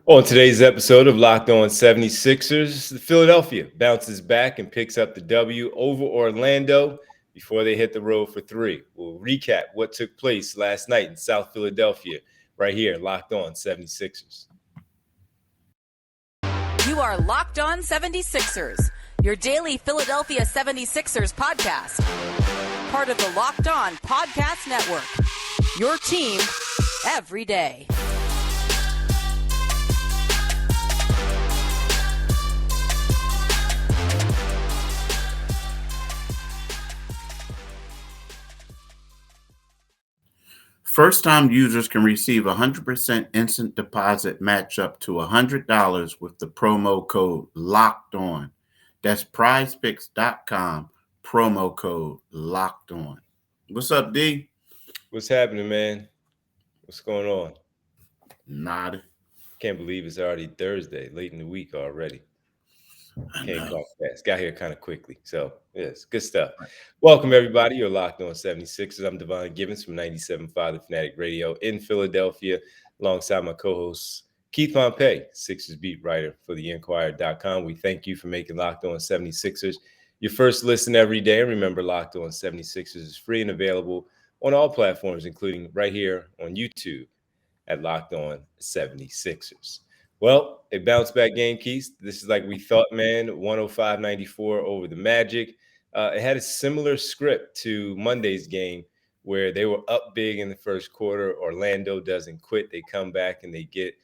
On today's episode of Locked On 76ers, the Philadelphia bounces back and picks up the W over Orlando before they hit the road for three. We'll recap what took place last night in South Philadelphia right here, Locked On 76ers. You are Locked On 76ers, your daily Philadelphia 76ers podcast. Part of the Locked On Podcast Network, your team every day. First-time users can receive a 100% instant deposit match up to $100 with the promo code LOCKED ON. That's PrizePicks.com, promo code LOCKED ON. What's up, D? What's happening, man? What's going on? Nada. Can't believe it's already Thursday, late in the week already. Came off fast. Got here kind of quickly. So, yes, good stuff. Welcome, everybody. You're Locked On 76ers. I'm Devon Gibbons from 97.5 The Fanatic Radio in Philadelphia, alongside my co-host, Keith Pompey, Sixers beat writer for theinquirer.com. We thank you for making Locked On 76ers your first listen every day. And remember, Locked On 76ers is free and available on all platforms, including right here on YouTube at Locked On 76ers. Well, a bounce-back game, Keith. This is like we thought, man, 105-94 over the Magic. It had a similar script to Monday's game where they were up big in the first quarter. Orlando doesn't quit. They come back and they get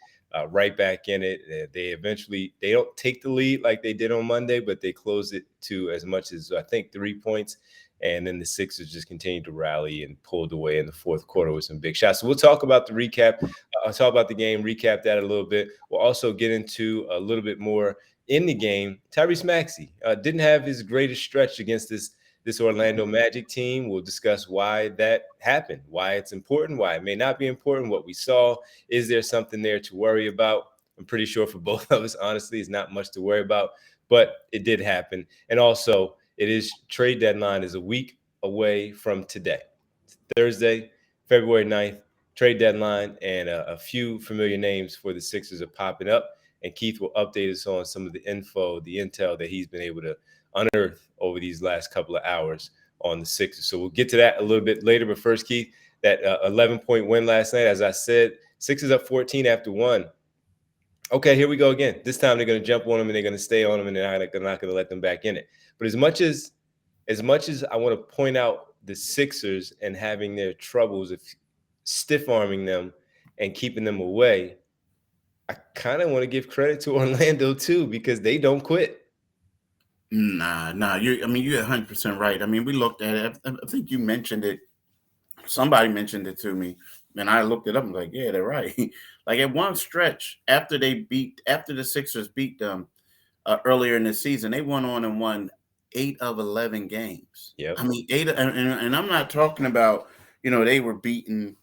right back in it. They don't take the lead like they did on Monday, but they close it to as much as, I think, 3 points. And then the Sixers just continued to rally and pulled away in the fourth quarter with some big shots. So we'll talk about the recap. I'll talk about the game, recap that a little bit. We'll also get into a little bit more in the game. Tyrese Maxey didn't have his greatest stretch against this Orlando Magic team. We'll discuss why that happened, why it's important, why it may not be important, what we saw. Is there something there to worry about? I'm pretty sure for both of us, honestly, it's not much to worry about, but it did happen. And also, it is trade deadline is a week away from today. It's Thursday, February 9th, trade deadline, and a few familiar names for the Sixers are popping up. And Keith will update us on some of the info, the intel that he's been able to unearth over these last couple of hours on the Sixers. So we'll get to that a little bit later. But first, Keith, that 11-point win last night, as I said, Sixers up 14 after one. Okay, here we go again. This time they're going to jump on them and they're going to stay on them and they're not going to let them back in it. But as much as I want to point out the Sixers and having their troubles of stiff-arming them and keeping them away, I kind of want to give credit to Orlando too, because they don't quit. Nah. You're 100% right. I mean, we looked at it. I think you mentioned it. Somebody mentioned it to me, and I looked it up and was like, yeah, they're right. Like at one stretch, after the Sixers beat them earlier in the season, they went on and won 8 of 11 games. Yeah. I mean, and I'm not talking about, they were beating,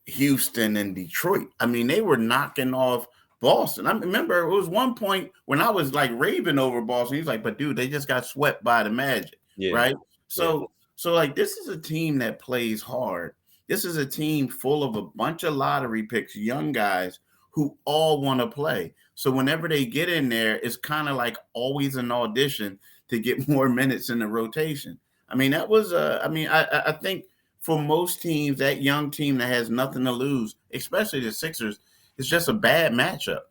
Houston and Detroit. I mean, they were knocking off Boston. I remember it was one point when I was like raving over Boston. He's like, but dude, they just got swept by the Magic. Yeah. Right. So like, this is a team that plays hard. This is a team full of a bunch of lottery picks, young guys who all want to play. So whenever they get in there, it's kind of like always an audition to get more minutes in the rotation. I mean, that was, I think for most teams, that young team that has nothing to lose, especially the Sixers, it's just a bad matchup.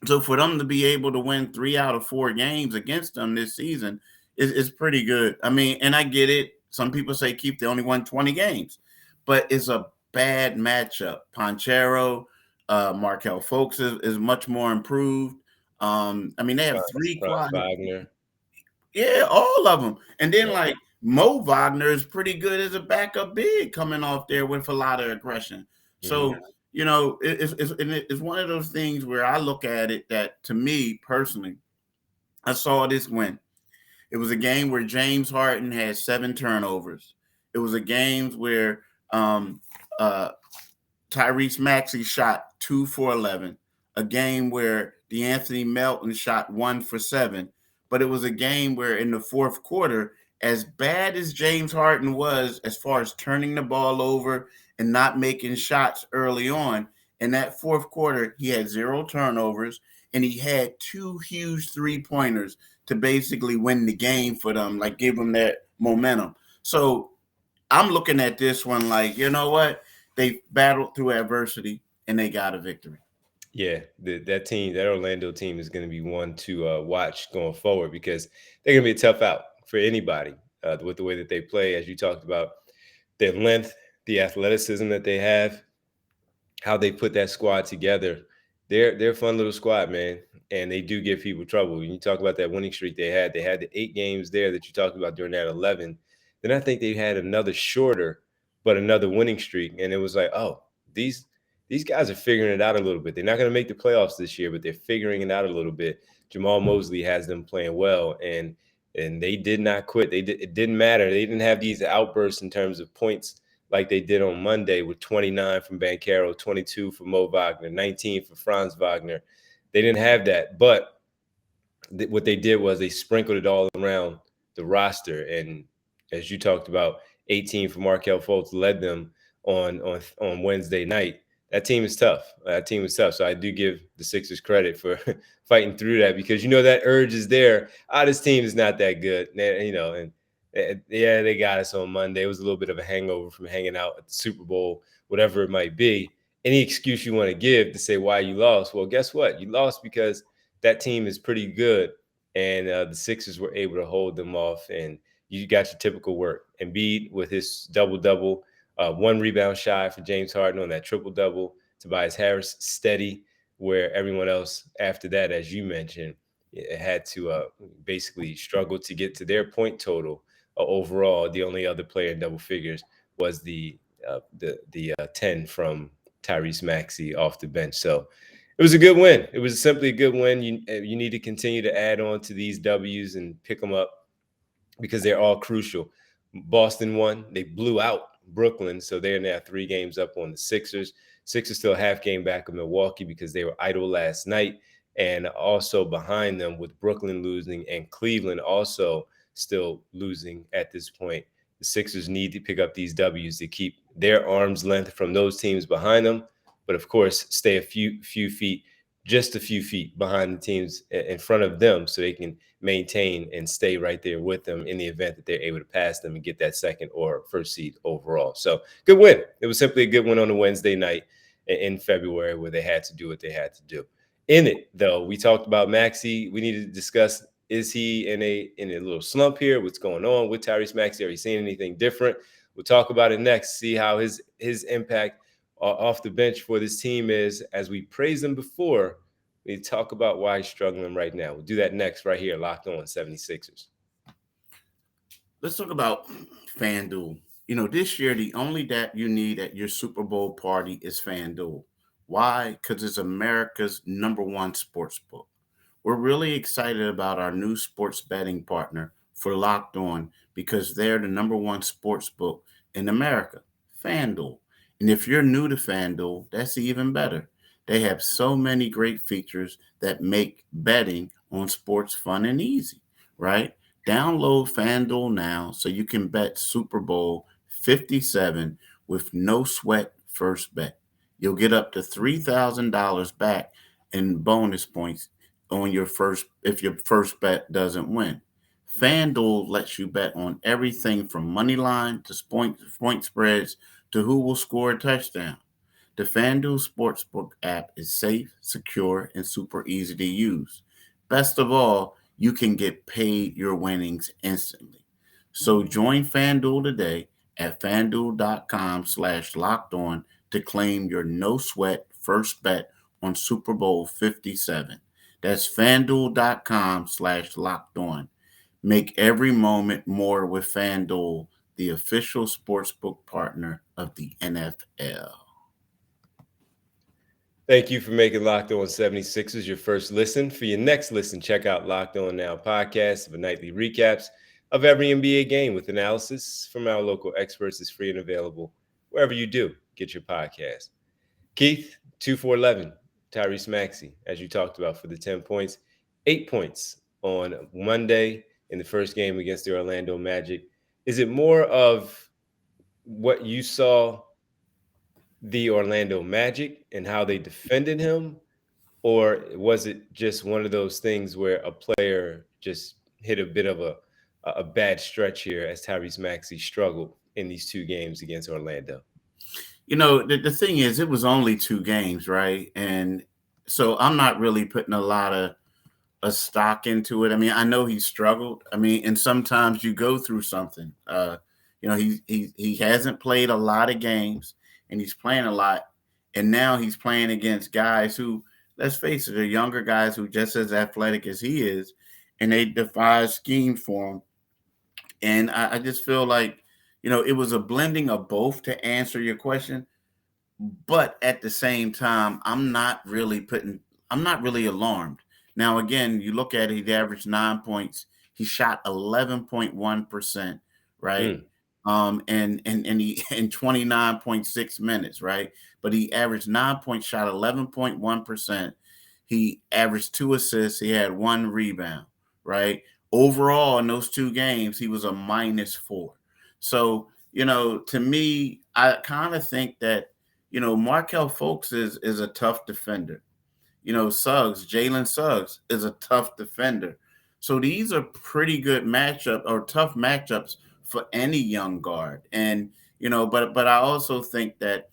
So for them to be able to win 3 out of 4 games against them this season is pretty good. I mean, and I get it. Some people say they only won 20 games, but it's a bad matchup. Ponchero, Markel Fultz is much more improved. They have 3 Wagner. Yeah, all of them. And then like Mo Wagner is pretty good as a backup big coming off there with a lot of aggression. So, it's one of those things where I look at it that, to me personally, I saw this win. It was a game where James Harden had 7 turnovers. It was a game where Tyrese Maxey shot 2 for 11. A game where DeAnthony Melton shot 1 for 7. But it was a game where in the fourth quarter, as bad as James Harden was as far as turning the ball over and not making shots early on, In that fourth quarter, he had 0 turnovers, and he had 2 huge 3-pointers to basically win the game for them, like give them that momentum. So I'm looking at this one like, you know what? They battled through adversity and they got a victory. Yeah, that Orlando team is going to be one to watch going forward, because they're going to be a tough out for anybody with the way that they play, as you talked about, their length, the athleticism that they have, how they put that squad together. They're a fun little squad, man, and they do give people trouble. When you talk about that winning streak they had the 8 games there that you talked about during that 11. Then I think they had another shorter, but another winning streak, and it was like, oh, these guys are figuring it out a little bit. They're not going to make the playoffs this year, but they're figuring it out a little bit. Jamal Mosley has them playing well, and they did not quit. It didn't matter. They didn't have these outbursts in terms of points like they did on Monday with 29 from Banchero, 22 for Mo Wagner, 19 for Franz Wagner. They didn't have that. But what they did was they sprinkled it all around the roster. And as you talked about, 18 for Markelle Fultz led them on Wednesday night. That team is tough. So I do give the Sixers credit for fighting through that, because that urge is there. This team is not that good, and yeah, they got us on Monday. It was a little bit of a hangover from hanging out at the Super Bowl, whatever it might be. Any excuse you want to give to say why you lost, well, guess what? You lost because that team is pretty good, and the Sixers were able to hold them off, and you got your typical work. Embiid with his double-double, 1 rebound shy for James Harden on that triple-double. Tobias Harris steady, where everyone else after that, as you mentioned, had to basically struggle to get to their point total. Overall, the only other player in double figures was the 10 from Tyrese Maxey off the bench. So it was a good win. It was simply a good win. You need to continue to add on to these W's and pick them up, because they're all crucial. Boston won. They blew out Brooklyn, so they're now 3 games up on the Sixers. Sixers still half game back of Milwaukee because they were idle last night. And also behind them, with Brooklyn losing and Cleveland also still losing at this point, the Sixers need to pick up these W's to keep their arm's length from those teams behind them. But of course, stay a few feet, just a few feet behind the teams in front of them, so they can maintain and stay right there with them in the event that they're able to pass them and get that second or first seed overall. So good win. It was simply a good win on a Wednesday night in February, where they had to do what they had to do. In it, though, we talked about Maxey. We need to discuss, is he in a little slump here? What's going on with Tyrese Maxey? Are you seeing anything different? We'll talk about it next, see how his impact off the bench for this team is. As we praised him before, we talk about why he's struggling right now. We'll do that next right here, Locked On 76ers. Let's talk about FanDuel. This year, the only app you need at your Super Bowl party is FanDuel. Why? Because it's America's #1 sports book. We're really excited about our new sports betting partner for Locked On, because they're the #1 sports book in America, FanDuel. And if you're new to FanDuel, that's even better. They have so many great features that make betting on sports fun and easy, right? Download FanDuel now so you can bet Super Bowl 57 with no sweat first bet. You'll get up to $3,000 back in bonus points on if your first bet doesn't win. FanDuel lets you bet on everything from money line to point spreads to who will score a touchdown. The FanDuel Sportsbook app is safe, secure, and super easy to use. Best of all, you can get paid your winnings instantly. So join FanDuel today at FanDuel.com/lockedon to claim your no sweat first bet on Super Bowl 57. That's FanDuel.com/lockedon. Make every moment more with FanDuel, the official sportsbook partner of the NFL. Thank you for making Locked On 76ers your first listen. For your next listen, check out Locked On Now podcast for nightly recaps of every NBA game with analysis from our local experts. Is free and available wherever you do get your podcast. Keith, 2 for 11, Tyrese Maxey, as you talked about, for the 10 points, 8 points on Monday in the first game against the Orlando Magic. Is it more of what you saw the Orlando Magic and how they defended him? Or was it just one of those things where a player just hit a bit of a bad stretch here as Tyrese Maxey struggled in these 2 games against Orlando? The thing is, it was only 2 games, right? And so I'm not really putting a lot of a stock into it. I mean, I know he struggled. I mean, and sometimes you go through something. He hasn't played a lot of games, and he's playing a lot, and now he's playing against guys who, let's face it, are younger guys who just as athletic as he is, and they devise schemes for him. And I just feel like, it was a blending of both, to answer your question. But at the same time, I'm not really alarmed. Now, again, you look at it, he averaged 9 points. He shot 11.1%, right? And he in 29.6 minutes, right? But he averaged 9 points, shot 11.1%. He averaged 2 assists. He had 1 rebound, right? Overall, in those 2 games, he was a -4. So, to me, I kind of think that, Markelle Fultz is a tough defender. Jalen Suggs is a tough defender. So these are pretty good tough matchups for any young guard. And, but I also think that,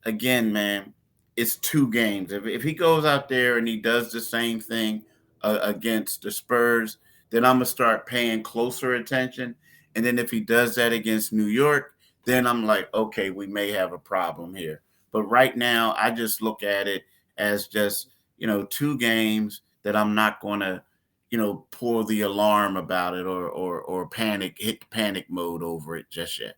again, man, it's 2 games. If he goes out there and he does the same thing against the Spurs, then I'm going to start paying closer attention. And then if he does that against New York, then I'm like, okay, we may have a problem here. But right now, I just look at it as just, 2 games that I'm not going to, pull the alarm about it or hit panic mode over it just yet.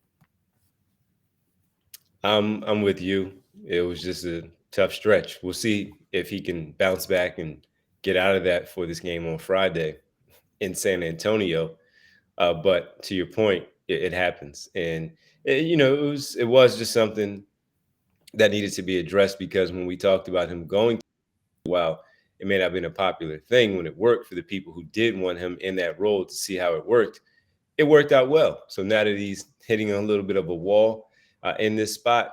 I'm with you. It was just a tough stretch. We'll see if he can bounce back and get out of that for this game on Friday in San Antonio. But to your point, it happens, and it was just something that needed to be addressed, because when we talked about him going, while it may not have been a popular thing, when it worked for the people who did want him in that role to see how it worked out well. So now that he's hitting a little bit of a wall in this spot,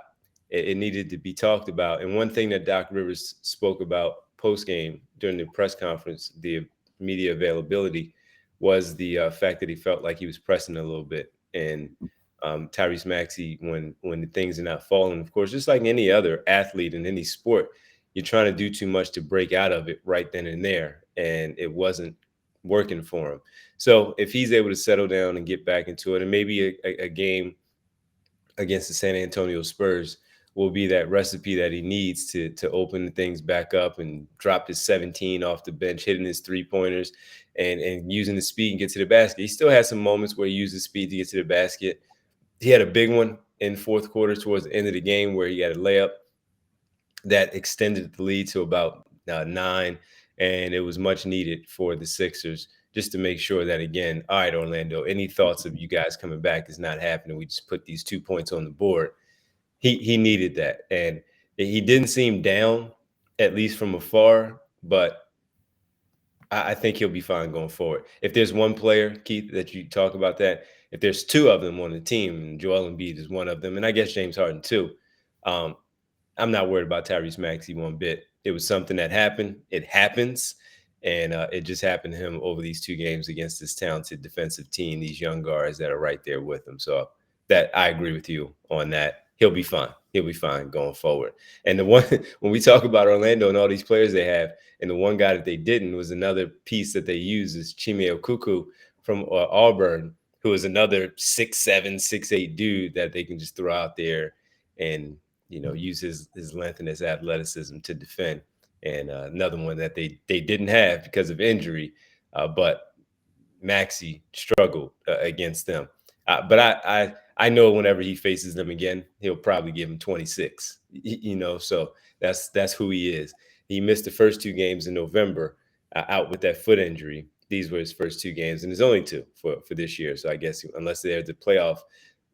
it needed to be talked about. And one thing that Doc Rivers spoke about post-game during the press conference, the media availability, was the fact that he felt like he was pressing a little bit. And Tyrese Maxey, when the things are not falling, of course, just like any other athlete in any sport, you're trying to do too much to break out of it right then and there. And it wasn't working for him. So if he's able to settle down and get back into it, and maybe a game against the San Antonio Spurs will be that recipe that he needs to open things back up and drop his 17 off the bench, hitting his 3-pointers and using the speed and get to the basket. He still has some moments where he uses speed to get to the basket. He had a big one in fourth quarter towards the end of the game where he had a layup that extended the lead to about 9, and it was much needed for the Sixers just to make sure that, again, all right, Orlando, any thoughts of you guys coming back is not happening. We just put these 2 points on the board. He needed that, and he didn't seem down, at least from afar, but I think he'll be fine going forward. If there's one player, Keith, that you talk about that, if there's 2 of them on the team, and Joel Embiid is one of them, and I guess James Harden too, I'm not worried about Tyrese Maxey one bit. It was something that happened. It happens, and it just happened to him over these 2 games against this talented defensive team, these young guards that are right there with him. So that I agree with you on that. He'll be fine. He'll be fine going forward. And the one, when we talk about Orlando and all these players they have, and the one guy that they didn't was another piece that they use is Chime Okuku from Auburn, who is another 6'7", 6'8" dude that they can just throw out there and, use his length and his athleticism to defend. And another one that they didn't have because of injury, but Maxey struggled against them. But I know whenever he faces them again, he'll probably give him 26. So that's who he is. He missed the first 2 games in November out with that foot injury. These were his first 2 games, and there's only 2 for this year. So I guess unless there's a playoff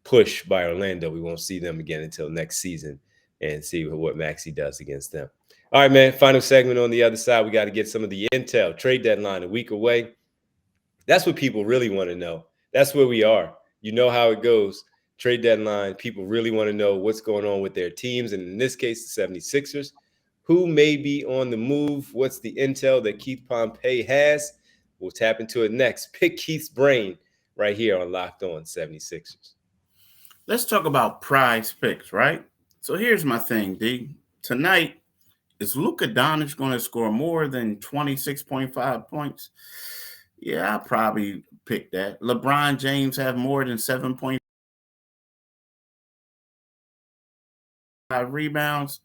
push by Orlando, we won't see them again until next season and see what Maxey does against them. All right, man, final segment on the other side. We got to get some of the intel. Trade deadline a week away. That's what people really want to know. That's where we are. You know how it goes. trade deadline. People really want to know what's going on with their teams. And in this case, the 76ers. Who may be on the move? What's the intel that Keith Pompey has? We'll tap into it next. Pick Keith's brain right here on Locked On 76ers. Let's talk about PrizePicks, right? So here's my thing, D. Tonight, is Luka Doncic going to score more than 26.5 points? Yeah, I'll probably pick that. LeBron James have more than 7.5 rebounds,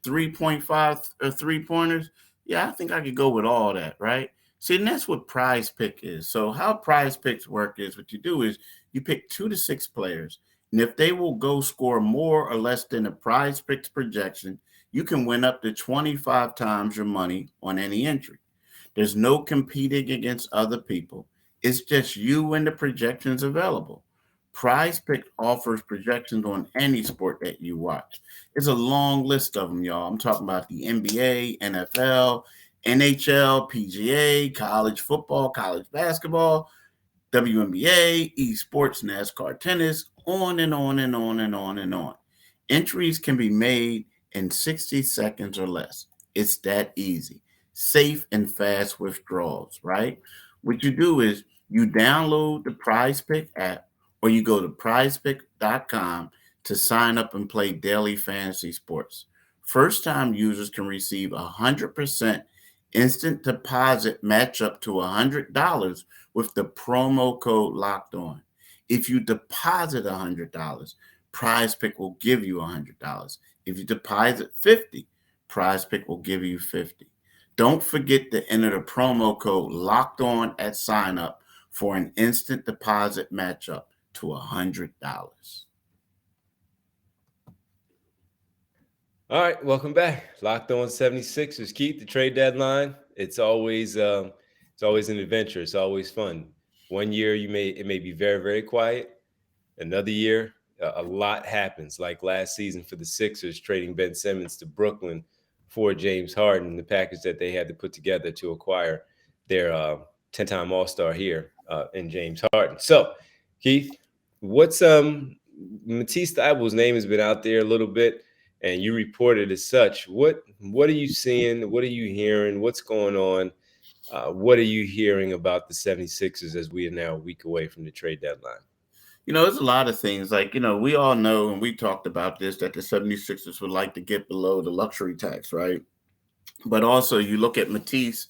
3.5 or three-pointers. Yeah, I think I could go with all that, right? See, and that's what PrizePick is. So how PrizePicks work is what you do is you pick 2 to 6 players, and if they will go score more or less than the PrizePicks projection, you can win up to 25 times your money on any entry. There's no competing against other people. It's just you and the projections available. PrizePicks offers projections on any sport that you watch. It's a long list of them, y'all. I'm talking about the NBA, NFL, NHL, PGA, college football, college basketball, WNBA, esports, NASCAR, tennis, on and on and on and on and on. Entries can be made in 60 seconds or less. It's that easy. Safe and fast withdrawals, right? What you do is you download the PrizePick app or you go to prizepick.com to sign up and play daily fantasy sports. First-time users can receive 100% instant deposit match up to $100 with the promo code Locked On. If you deposit $100, PrizePick will give you $100. If you deposit $50, PrizePick will give you $50. Don't forget to enter the promo code Locked On at sign up for an instant deposit match up to $100. All right, welcome back. Locked On 76ers. Keith, the trade deadline. It's always an adventure. It's always fun. One year it may be very, very quiet. Another year, a lot happens. Like last season for the Sixers, trading Ben Simmons to Brooklyn for James Harden, the package that they had to put together to acquire their 10-time All-Star here in James Harden. So, Keith, what's Matisse Thybulle's name has been out there a little bit, and you reported as such. What are you seeing? What are you hearing? What's going on? What are you hearing about the 76ers as we are now a week away from the trade deadline? There's a lot of things. Like, we all know, and we talked about this, that the 76ers would like to get below the luxury tax, right? But also you look at Matisse,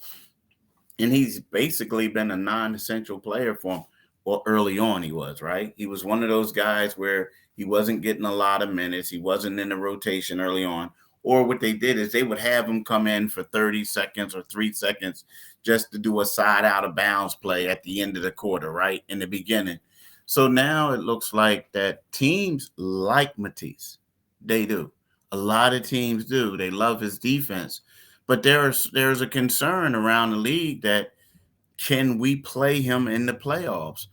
and he's basically been a non-essential player for him. Well, early on he was, right? He was one of those guys where he wasn't getting a lot of minutes. He wasn't in the rotation early on. Or what they did is they would have him come in for 30 seconds or 3 seconds just to do a side out of bounds play at the end of the quarter, right? In the beginning. So now it looks like that teams like Matisse. They do. A lot of teams do. They love his defense. But there's a concern around the league that can we play him in the playoffs?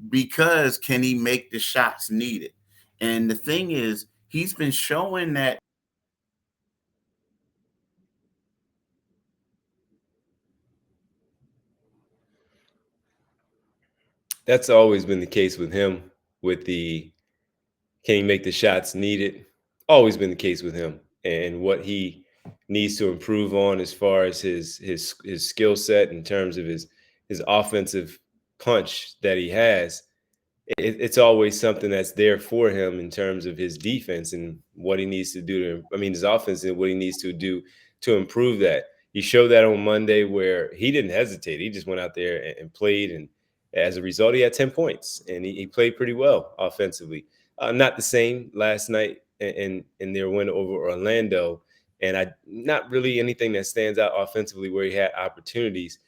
Because can he make the shots needed? And the thing is, he's been showing that. That's always been the case with him, with the can he make the shots needed? Always been the case with him, and what he needs to improve on as far as his skill set in terms of his offensive punch that he has. It's always something that's there for him in terms of his defense and what he needs to do his offense and what he needs to do to improve that. He showed that on Monday where he didn't hesitate. He just went out there and played, and as a result, he had 10 points, and he played pretty well offensively. Not the same last night in their win over Orlando, and not really anything that stands out offensively where he had opportunities.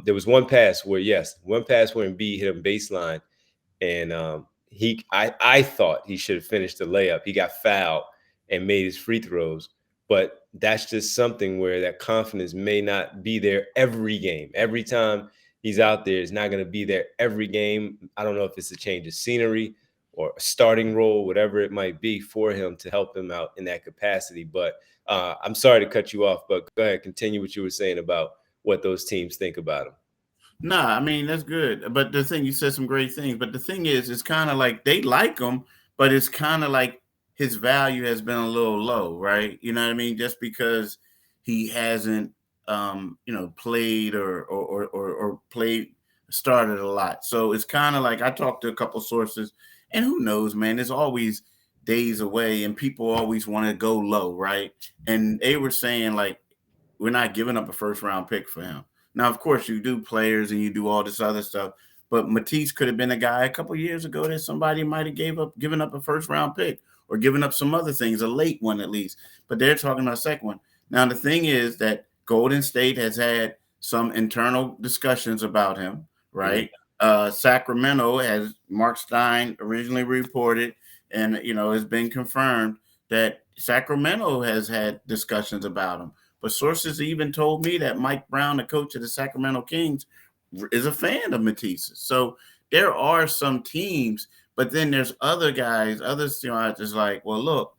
There was one pass where Embiid hit him baseline, and I thought he should have finished the layup. He got fouled and made his free throws, but that's just something where that confidence may not be there every game. Every time he's out there, it's not going to be there every game. I don't know if it's a change of scenery or a starting role, whatever it might be for him to help him out in that capacity. But I'm sorry to cut you off, but go ahead, continue what you were saying about what those teams think about him. Nah, I mean, that's good. But the thing, you said some great things. But the thing is, it's kind of like they like him, but it's kind of like his value has been a little low, right? You know what I mean? Just because he hasn't, played or played, started a lot. So it's kind of like I talked to a couple sources, and who knows, man? There's always days away, and people always want to go low, right? And they were saying, like, we're not giving up a first round pick for him. Now, of course, you do players and you do all this other stuff, but Matisse could have been a guy a couple years ago that somebody might have given up a first round pick or given up some other things, a late one at least. But they're talking about a second one. Now, the thing is that Golden State has had some internal discussions about him, right? Mm-hmm. Sacramento, as Mark Stein originally reported, and has been confirmed that Sacramento has had discussions about him. But sources even told me that Mike Brown, the coach of the Sacramento Kings, is a fan of Matisse. So there are some teams, but then there's other guys, others, just like, well, look,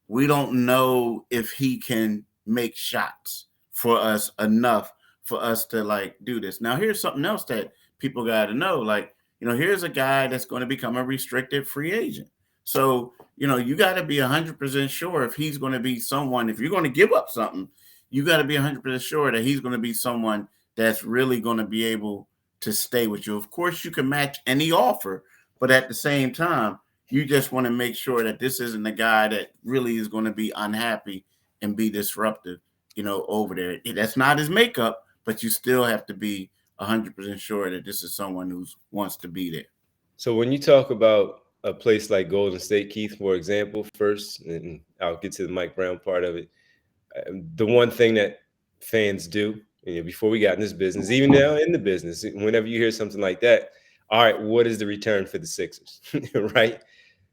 we don't know if he can make shots for us enough for us to like do this. Now, here's something else that people got to know. Like, here's a guy that's going to become a restricted free agent. So, you got to be 100% sure if he's going to be someone, if you're going to give up something, you got to be 100% sure that he's going to be someone that's really going to be able to stay with you. Of course, you can match any offer, but at the same time, you just want to make sure that this isn't a guy that really is going to be unhappy and be disruptive, over there. That's not his makeup, but you still have to be 100% sure that this is someone who wants to be there. So when you talk about a place like Golden State, Keith, for example, first, and I'll get to the Mike Brown part of it. The one thing that fans do, before we got in this business, even now in the business, whenever you hear something like that, all right, what is the return for the Sixers, right?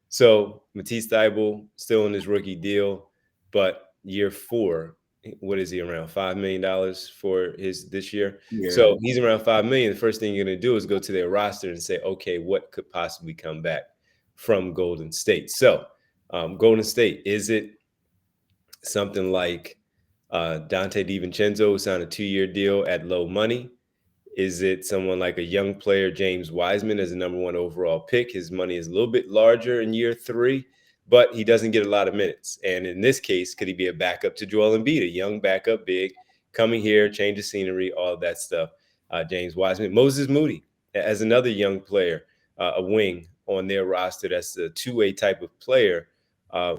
So Matisse Thybulle still in his rookie deal, but year 4, what is he, around $5 million for his this year? Yeah. So he's around $5 million. The first thing you're going to do is go to their roster and say, okay, what could possibly come back from Golden State? So Golden State, is it something like Dante DiVincenzo, who signed a 2-year deal at low money? Is it someone like a young player, James Wiseman, as a number 1 overall pick? His money is a little bit larger in year 3, but he doesn't get a lot of minutes. And in this case, could he be a backup to Joel Embiid, a young backup big, coming here, change the scenery, all of that stuff? James Wiseman. Moses Moody, as another young player, a wing on their roster that's a two-way type of player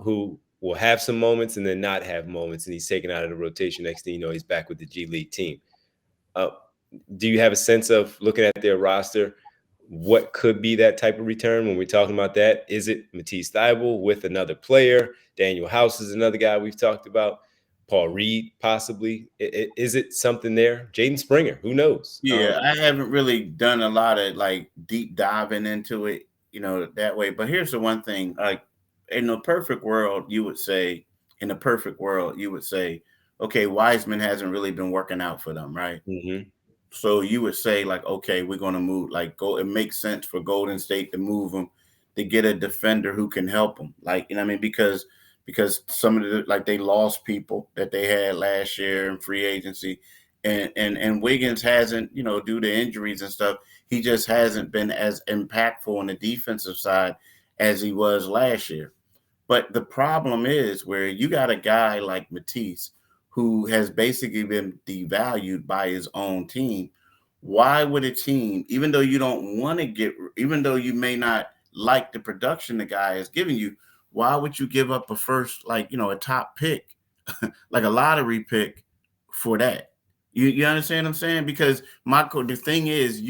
who will have some moments and then not have moments, and he's taken out of the rotation. Next thing you know, he's back with the G League team. Do you have a sense of, looking at their roster, what could be that type of return when we're talking about that? Is it Matisse Thybulle with another player? Daniel House is another guy we've talked about. Paul Reed, possibly. Is it something there? Jaden Springer, who knows? Yeah, I haven't really done a lot of like deep diving into it, that way. But here's the one thing, like, in a perfect world, you would say, okay, Wiseman hasn't really been working out for them, right? Mm-hmm. So you would say, like, okay, we're going to move, like, go. It makes sense for Golden State to move him, to get a defender who can help them. Like, because some of the, like, they lost people that they had last year in free agency, and Wiggins hasn't, due to injuries and stuff, he just hasn't been as impactful on the defensive side as he was last year. But the problem is where you got a guy like Matisse, who has basically been devalued by his own team. Why would a team, even though you don't want to even though you may not like the production the guy is giving you, why would you give up a first, like, a top pick, like a lottery pick for that? You understand what I'm saying? Because the thing is,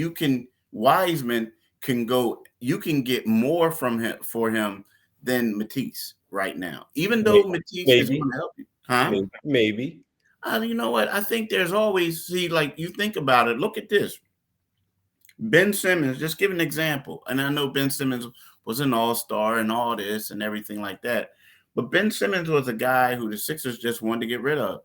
Wiseman can go, you can get more from him for him than Matisse right now, even though Matisse is going to help you. Huh? Maybe. You know what? I think there's always, like, you think about it. Look at this. Ben Simmons, just give an example. And I know Ben Simmons was an all-star and all this and everything like that. But Ben Simmons was a guy who the Sixers just wanted to get rid of,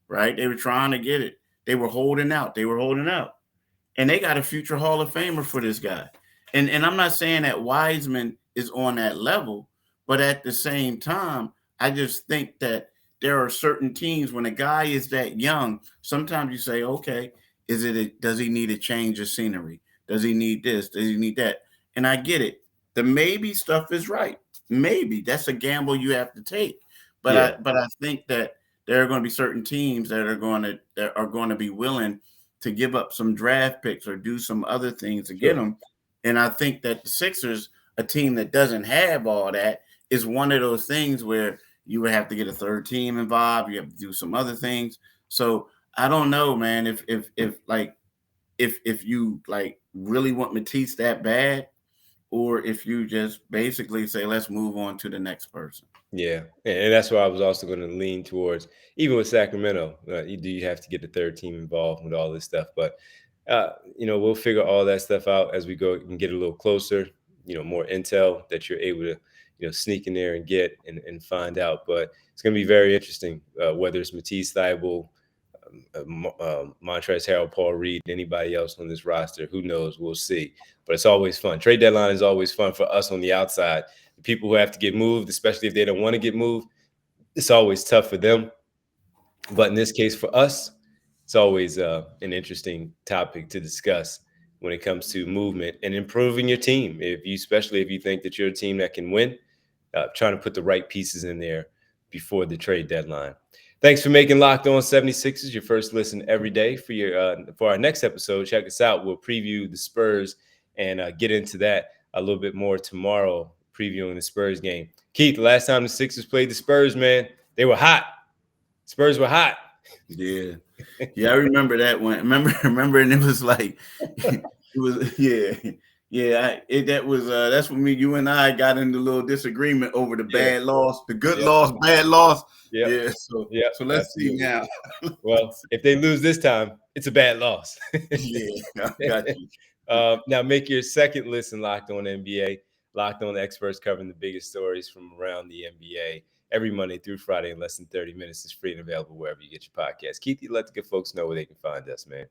right? They were trying to get it. They were holding out. And they got a future Hall of Famer for this guy. And I'm not saying that Wiseman is on that level, but at the same time, I just think that there are certain teams, when a guy is that young, sometimes you say, okay, Does he need a change of scenery? Does he need this? Does he need that? And I get it. The maybe stuff is right. Maybe that's a gamble you have to take. But I think that there are going to be certain teams that are going to be willing to give up some draft picks or do some other things to get them. And I think that the Sixers, a team that doesn't have all that, is one of those things where you would have to get a third team involved. You have to do some other things. So I don't know, man. If you like really want Matisse that bad, or if you just basically say, let's move on to the next person. Yeah, and that's why I was also going to lean towards, even with Sacramento, do you have to get the third team involved with all this stuff? But, we'll figure all that stuff out as we go and get a little closer, more intel that you're able to, sneak in there and get and find out. But it's going to be very interesting, whether it's Matisse Thybulle, Montrezl Harrell, Paul Reed, anybody else on this roster. Who knows? We'll see. But it's always fun. Trade deadline is always fun for us on the outside. The people who have to get moved, especially if they don't want to get moved, it's always tough for them. But in this case, for us, it's always an interesting topic to discuss when it comes to movement and improving your team. Especially if you think that you're a team that can win, trying to put the right pieces in there before the trade deadline. Thanks for making Locked On 76ers your first listen every day. For our next episode, check us out. We'll preview the Spurs and get into that a little bit more tomorrow, previewing the Spurs game. Keith, the last time the Sixers played the Spurs, man, they were hot. Spurs were hot. Yeah. I remember that one. Remember, and it was like, that's when you and I got into a little disagreement over the bad loss, the good loss, bad loss. Yep. So let's see now. Well, if they lose this time, it's a bad loss. I got you. Now make your second listen Locked On NBA. Locked On experts covering the biggest stories from around the NBA every Monday through Friday in less than 30 minutes. It's free and available wherever you get your podcast. Keith, you let the good folks know where they can find us, man.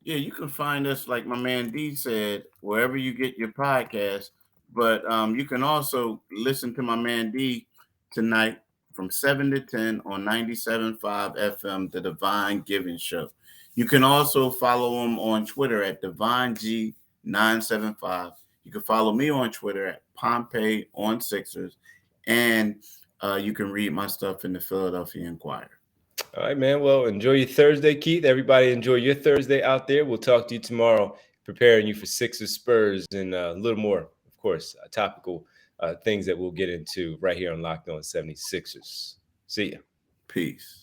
Yeah, you can find us, like my man D said, wherever you get your podcast. But you can also listen to my man D tonight from 7 to 10 on 97.5 FM, The Divine Giving Show. You can also follow him on Twitter at DivineG975. You can follow me on Twitter at Pompey on Sixers. And you can read my stuff in the Philadelphia Inquirer. All right, man. Well, enjoy your Thursday, Keith. Everybody enjoy your Thursday out there. We'll talk to you tomorrow, preparing you for Sixers Spurs and a little more, of course, topical things that we'll get into right here on Locked On 76ers. See ya. Peace.